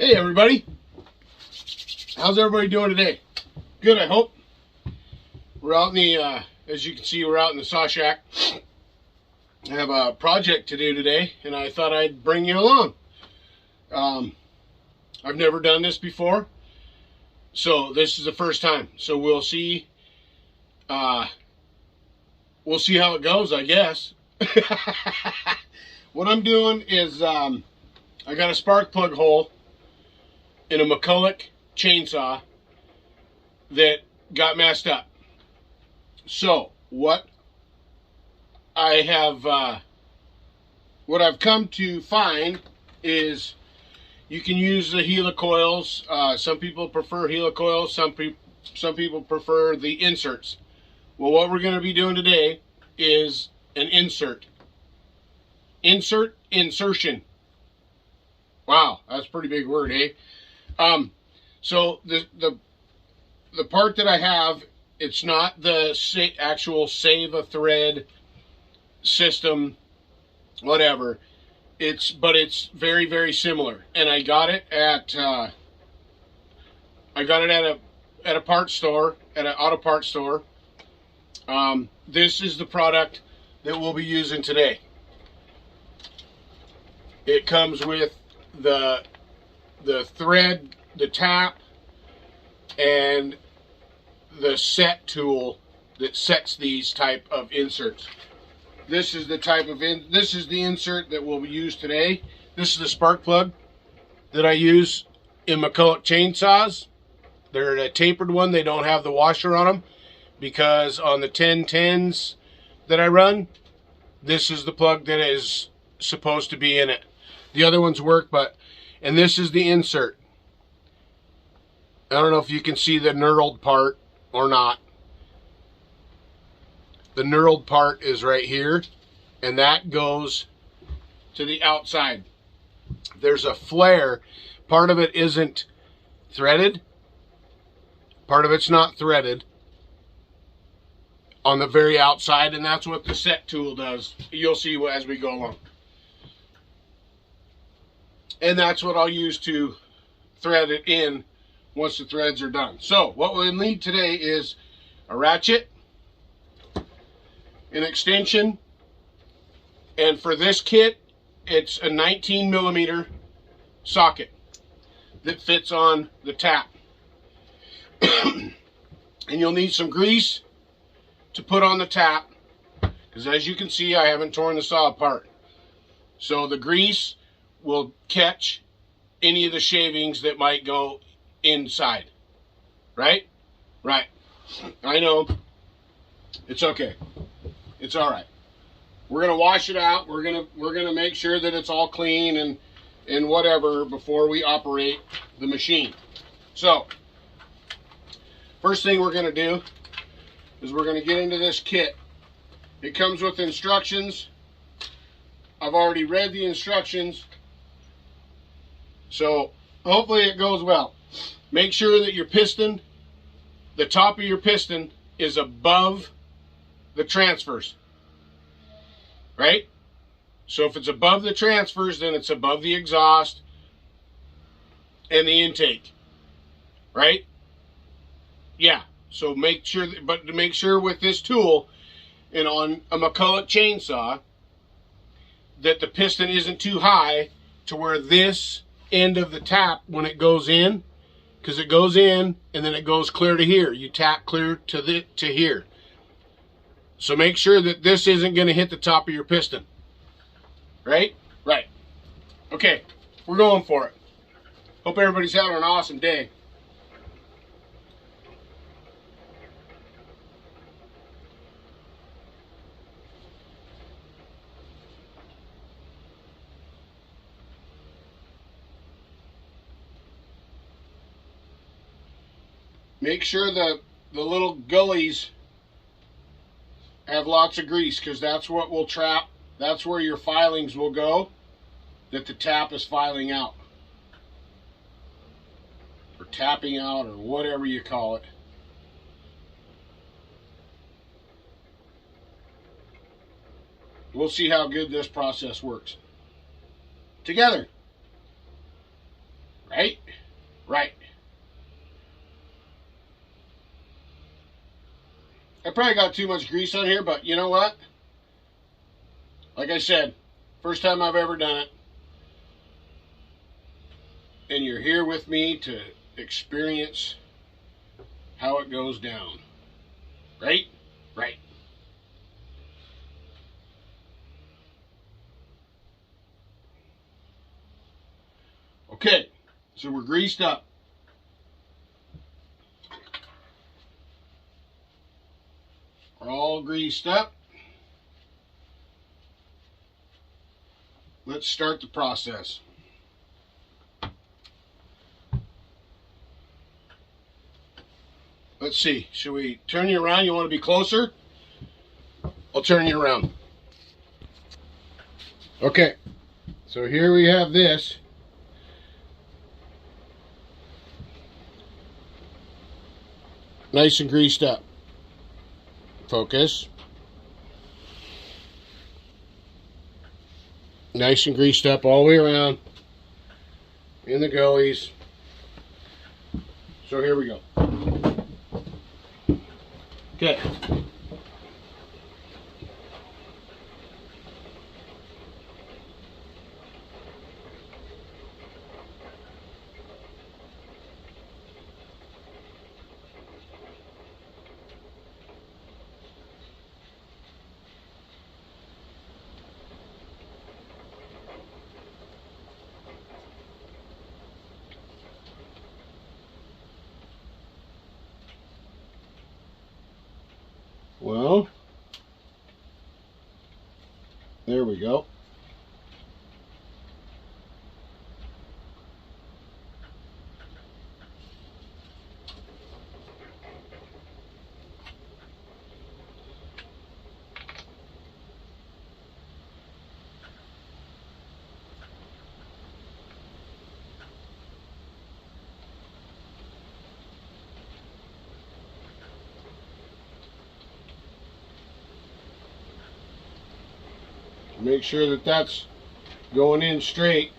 Hey everybody, how's everybody doing today? Good, I hope. We're out in the, as you can see, we're out in the saw shack. I have a project to do today, and I thought I'd bring you along. I've never done this before, so this is the first time. So we'll see how it goes, I guess. What I'm doing is I got a spark plug hole in a McCulloch chainsaw that got messed up. So what I've come to find is you can use the helicoils. Some people prefer helicoils. Some people prefer the inserts. Well, what we're going to be doing today is an insertion. Wow, that's a pretty big word, eh? So the part that I have, it's not the actual save a thread system, whatever. But it's very, very similar, and I got it at a parts store, at an auto parts store. This is the product that we'll be using today. It comes with the thread, the tap, and the set tool that sets these type of inserts. This is the type of this is the insert that we'll use today. This is the spark plug that I use in McCulloch chainsaws. They're a tapered one. They don't have the washer on them because on the 1010s that I run, this is the plug that is supposed to be in it. The other ones work, and this is the insert. I don't know if you can see the knurled part or not. The knurled part is right here, and that goes to the outside. There's a flare. Part of it isn't threaded. Part of it's not threaded on the very outside, and that's what the set tool does. You'll see as we go along. And that's what I'll use to thread it in once the threads are done. So what we'll need today is a ratchet, an extension, and for this kit, it's a 19mm socket that fits on the tap. And you'll need some grease to put on the tap, because as you can see, I haven't torn the saw apart. So the grease will catch any of the shavings that might go inside. Right? Right. I know. It's okay. It's all right. We're gonna wash it out. We're gonna make sure that it's all clean and whatever before we operate the machine. So first thing we're gonna do is we're gonna get into this kit. It comes with instructions. I've already read the instructions, so hopefully it goes well. Make sure that your piston, the top of your piston, is above the transfers, right? So if it's above the transfers, then it's above the exhaust and the intake, right? Yeah, so make sure, but to make sure with this tool and on a McCulloch chainsaw that the piston isn't too high to where this end of the tap, when it goes in, because it goes in and then it goes clear to here. You tap clear to here. So make sure that this isn't going to hit the top of your piston. Right? Right. Okay, we're going for it. Hope everybody's having an awesome day. Make sure the little gullies have lots of grease, because that's what will trap. That's where your filings will go, that the tap is filing out. Or tapping out, or whatever you call it. We'll see how good this process works together. Right? Right. I probably got too much grease on here, but you know what? Like I said, first time I've ever done it. And you're here with me to experience how it goes down. Right? Right. Okay, so we're greased up. We're all greased up. Let's start the process. Let's see, should we turn you around? You want to be closer? I'll turn you around. Okay, so here we have this. Nice and greased up. Focus. Nice and greased up all the way around in the gullies. So here we go. Okay. Well, there we go. Make sure that that's going in straight.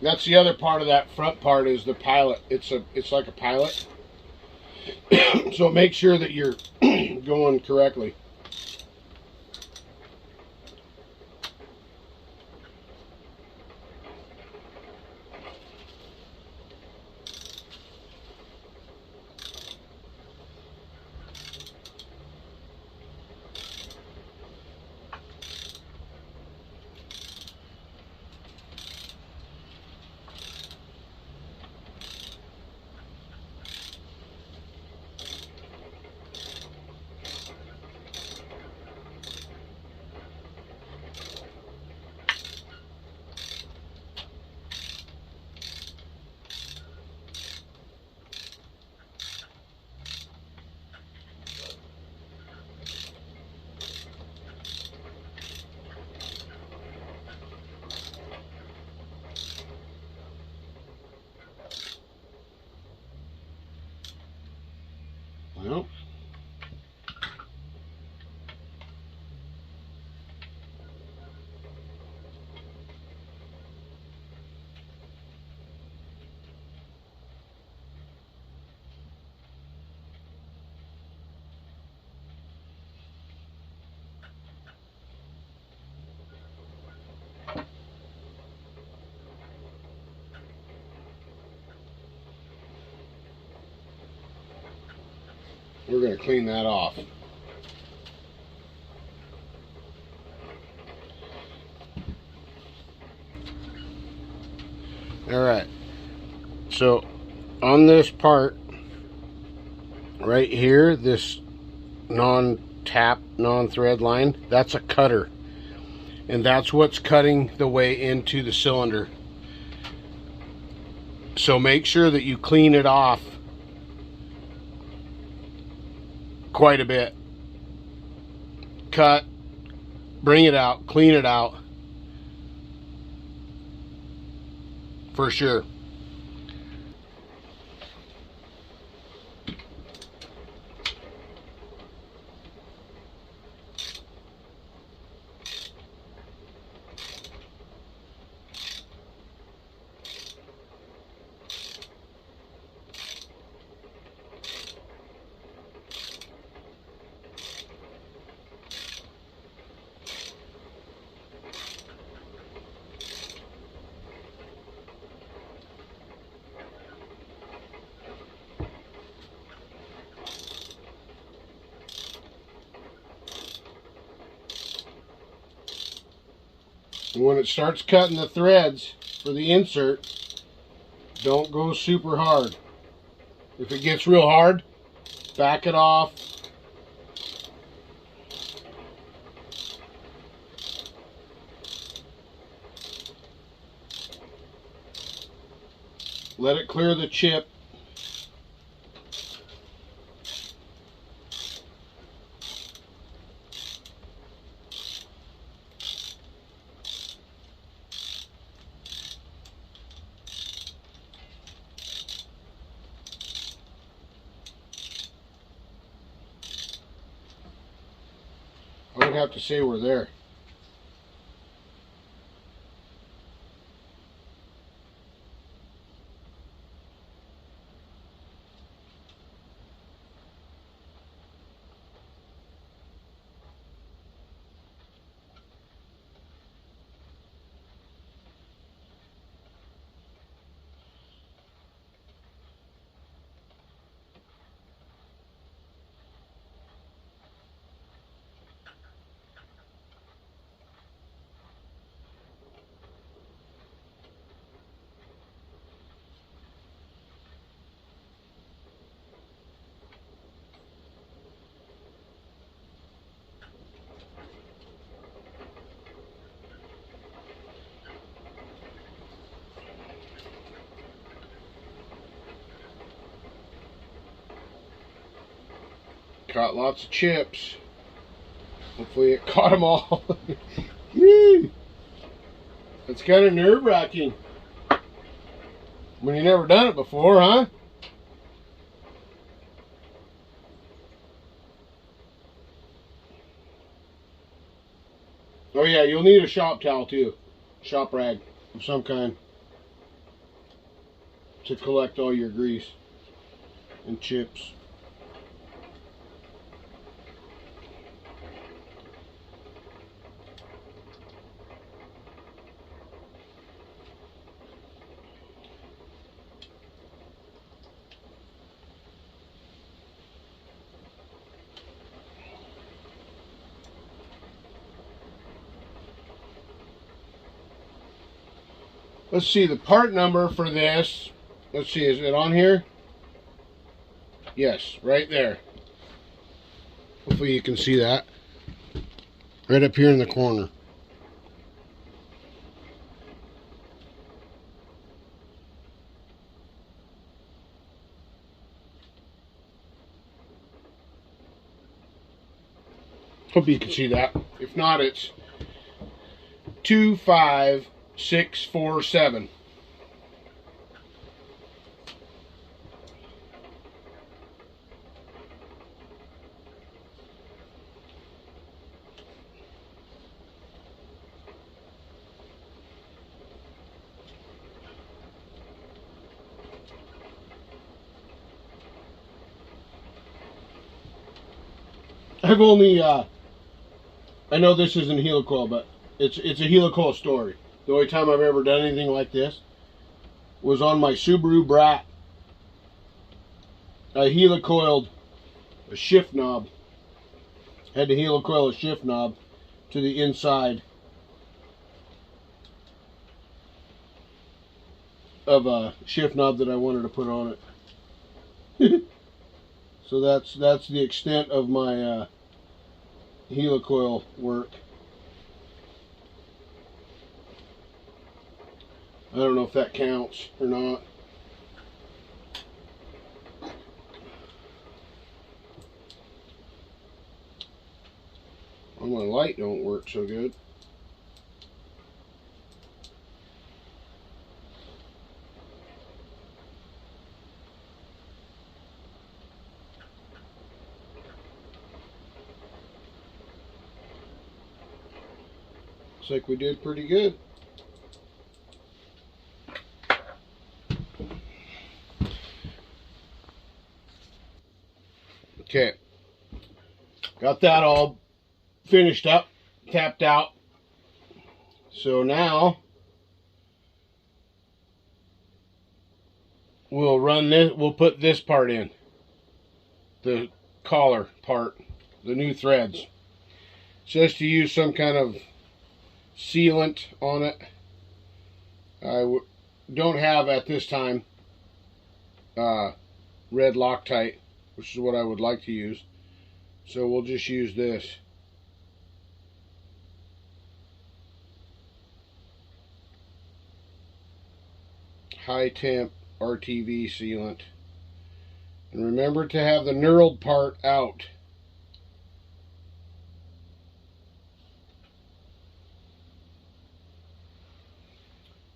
That's the other part of that front part is the pilot. It's like a pilot. So make sure that you're going correctly. Well, we're going to clean that off. Alright, so on this part right here, this non-tap, non-thread line, that's a cutter. And that's what's cutting the way into the cylinder. So make sure that you clean it off quite a bit. Cut, bring it out, clean it out. For sure. And when it starts cutting the threads for the insert, don't go super hard. If it gets real hard, back it off. Let it clear the chip. I would have to say we're there. Caught lots of chips. Hopefully it caught them all. It's kind of nerve-wracking when you've never done it before, huh? Oh yeah, you'll need a shop towel too. Shop rag of some kind to collect all your grease and chips. Let's see the part number for this. Let's see, is it on here? Yes, right there. Hopefully you can see that. Right up here in the corner. Hope you can see that. If not, it's 25647. I've only, I know this isn't a helicoil, but it's a helicoil story. The only time I've ever done anything like this was on my Subaru Brat. I helicoiled a shift knob. Had to helicoil a shift knob to the inside of a shift knob that I wanted to put on it. So that's the extent of my helicoil work. I don't know if that counts or not. Well, my light don't work so good. Looks like we did pretty good. Okay, got that all finished up, tapped out. So now we'll run this, we'll put this part in, the collar part, the new threads. Just to use some kind of sealant on it. I don't have at this time red Loctite, which is what I would like to use. So we'll just use this. High temp RTV sealant. And remember to have the knurled part out.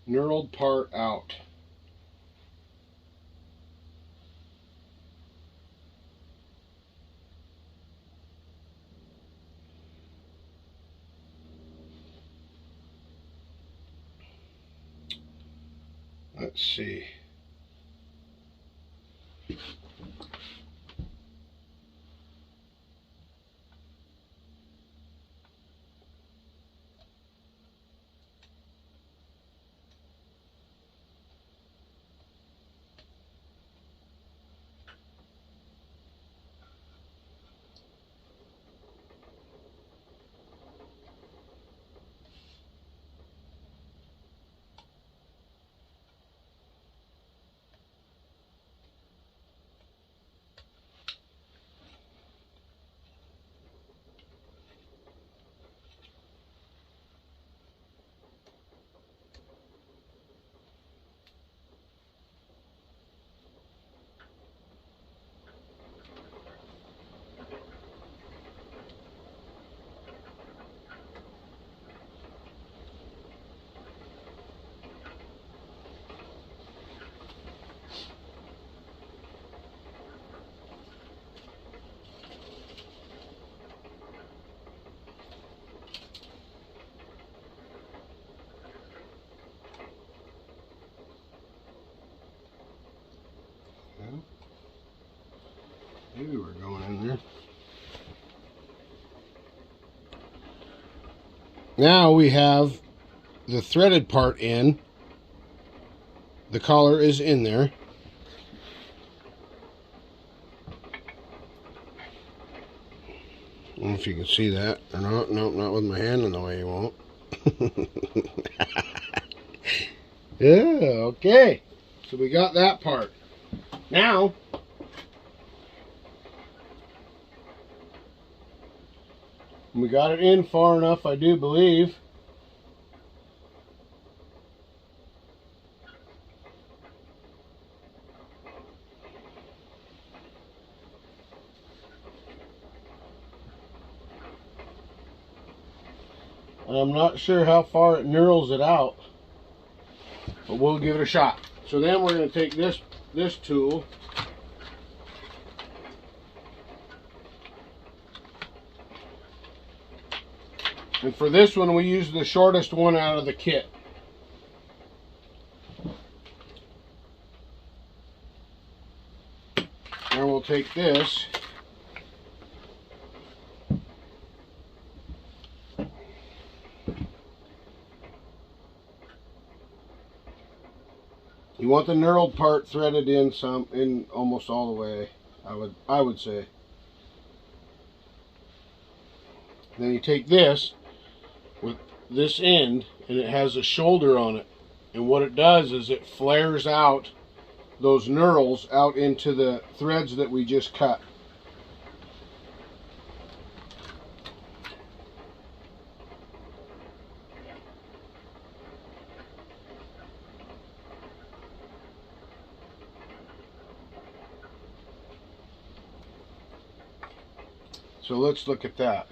Knurled part out. Let's see. Maybe we're going in there. Now we have the threaded part in. The collar is in there. I don't know if you can see that or not. Nope, not with my hand in the way, you won't. Yeah, okay. So we got that part. Now, we got it in far enough, I do believe. And I'm not sure how far it knurls it out, but we'll give it a shot. So then we're going to take this tool. And for this one, we use the shortest one out of the kit. And we'll take this. You want the knurled part threaded in almost all the way, I would say. Then you take this with this end, and it has a shoulder on it. And what it does is it flares out those knurls out into the threads that we just cut. So let's look at that.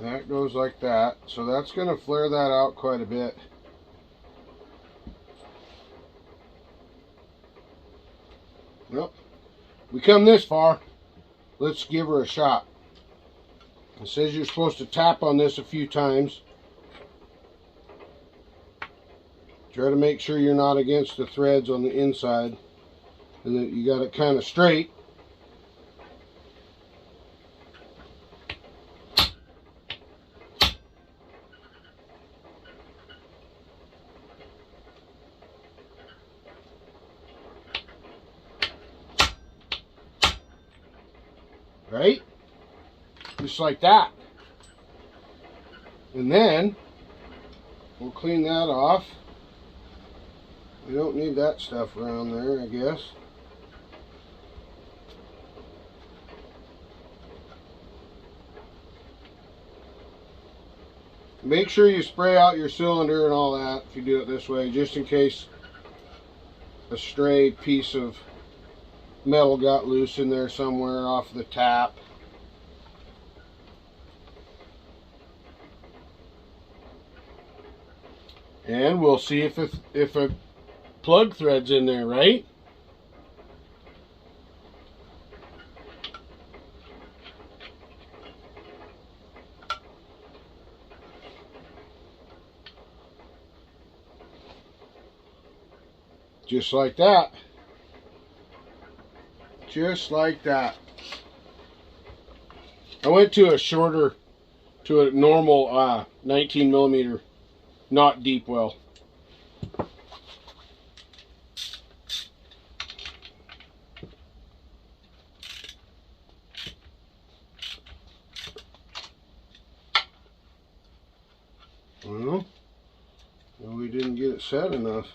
That goes like that. So that's going to flare that out quite a bit. Well, we come this far. Let's give her a shot. It says you're supposed to tap on this a few times. Try to make sure you're not against the threads on the inside and that you got it kind of straight. Right? Just like that. And then we'll clean that off. We don't need that stuff around there, I guess. Make sure you spray out your cylinder and all that if you do it this way, just in case a stray piece of metal got loose in there somewhere off the tap. And we'll see if a plug thread's in there, right? Just like that. Just like that. I went to a normal 19 millimeter, not deep well. Well, we didn't get it set enough.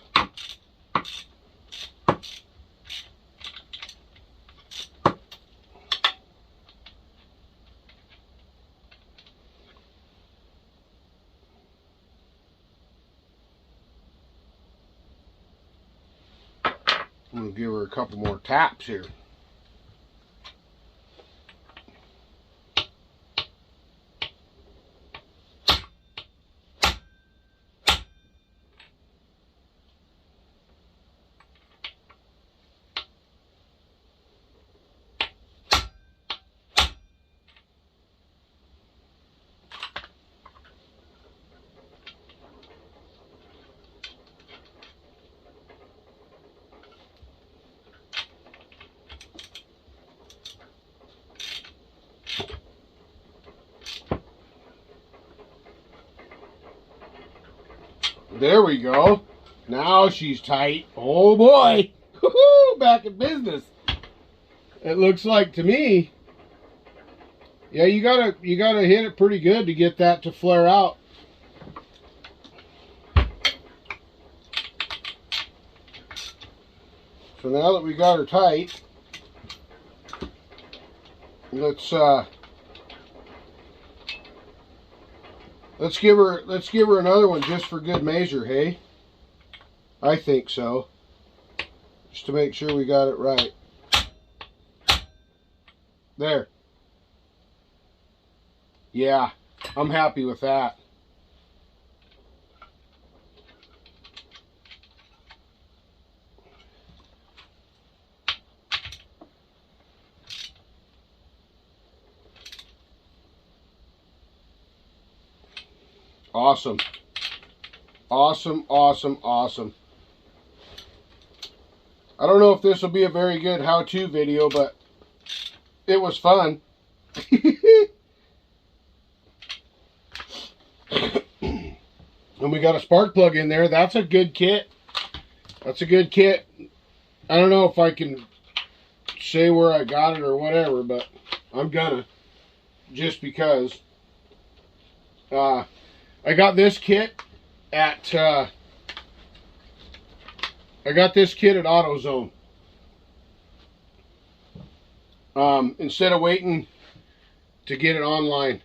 I'm going to give her a couple more taps here. There we go. Now she's tight. Oh boy. Back in business. It looks like to me. Yeah, you gotta hit it pretty good to get that to flare out. So now that we got her tight, let's give her another one just for good measure, hey? I think so. Just to make sure we got it right. There. Yeah, I'm happy with that. Awesome. Awesome, awesome, awesome. I don't know if this will be a very good how-to video, but it was fun. And we got a spark plug in there. That's a good kit. That's a good kit. I don't know if I can say where I got it or whatever, but I'm gonna. Just because. I got this kit at AutoZone. Instead of waiting to get it online.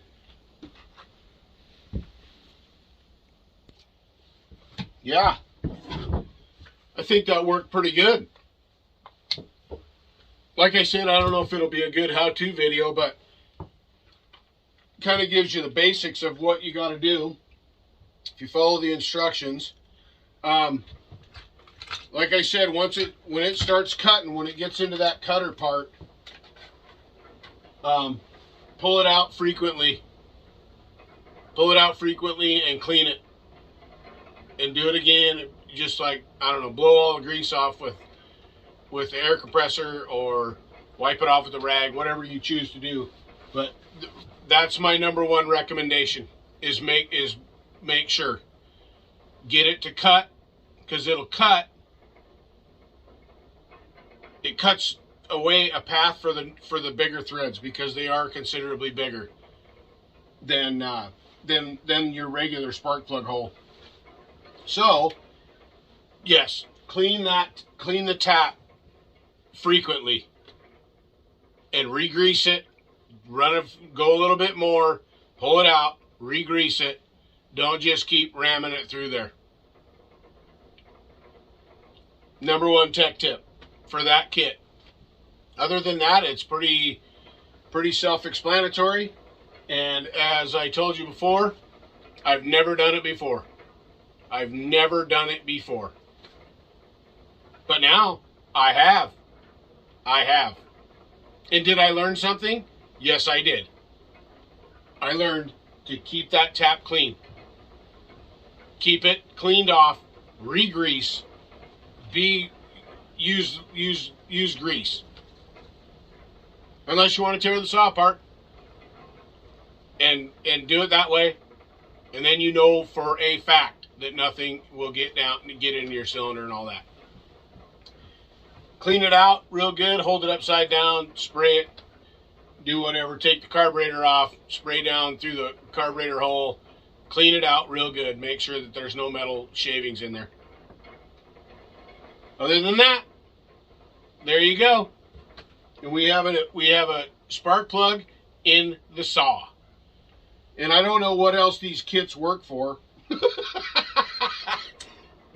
Yeah, I think that worked pretty good. Like I said, I don't know if it'll be a good how-to video, but kind of gives you the basics of what you got to do if you follow the instructions. Like I said, when it starts cutting, when it gets into that cutter part, pull it out frequently. Pull it out frequently and clean it. And do it again, just like, I don't know, blow all the grease off with the air compressor, or wipe it off with a rag, whatever you choose to do. But that's my number one recommendation, is make sure. Get it to cut, because it'll cut. It cuts away a path for the bigger threads, because they are considerably bigger than than your regular spark plug hole. So, yes, clean the tap frequently and re-grease it. Go a little bit more, pull it out, re-grease it. Don't just keep ramming it through there. Number one tech tip for that kit. Other than that, it's pretty self-explanatory. And as I told you before, I've never done it before. I've never done it before. But now, I have. I have. And did I learn something? Yes, I did. I learned to keep that tap clean. Keep it cleaned off, re-grease, use grease. Unless you want to tear the saw apart. And do it that way. And then you know for a fact that nothing will get into your cylinder and all that. Clean it out real good, hold it upside down, spray it, do whatever, take the carburetor off, spray down through the carburetor hole, clean it out real good, make sure that there's no metal shavings in there. Other than that, there you go. And we have a spark plug in the saw. And I don't know what else these kits work for.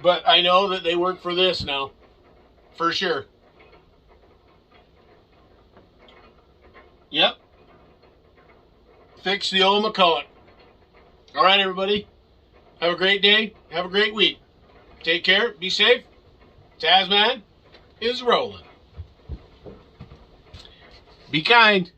But I know that they work for this now. For sure. Yep. Fix the old McCulloch. All right, everybody. Have a great day. Have a great week. Take care. Be safe. TazMan is rolling. Be kind.